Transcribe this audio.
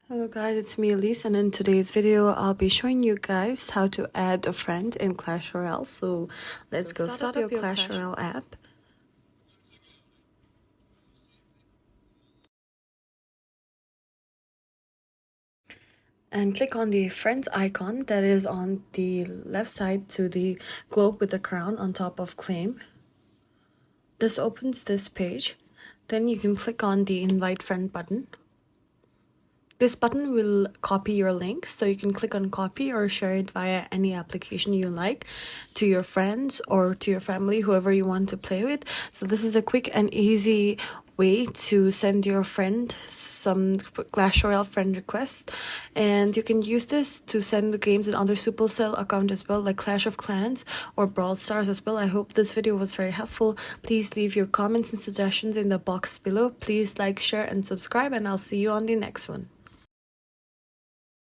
Hello guys, it's me Elise, and in today's video I'll be showing you guys how to add a friend in Clash Royale. So let's go start up your Clash Royale app. And click on the friends icon that is on the left side to the globe with the crown on top of claim. This opens this page. Then you can click on the invite friend button. This button will copy your link, so you can click on copy or share it via any application you like to your friends or to your family, whoever you want to play with. So this is a quick and easy way to send your friend some Clash Royale friend requests, and you can use this to send the games in other Supercell account as well, like Clash of Clans or Brawl Stars as well. I hope this video was very helpful. Please leave your comments and suggestions in the box below. Please like, share and subscribe, and I'll see you on the next one.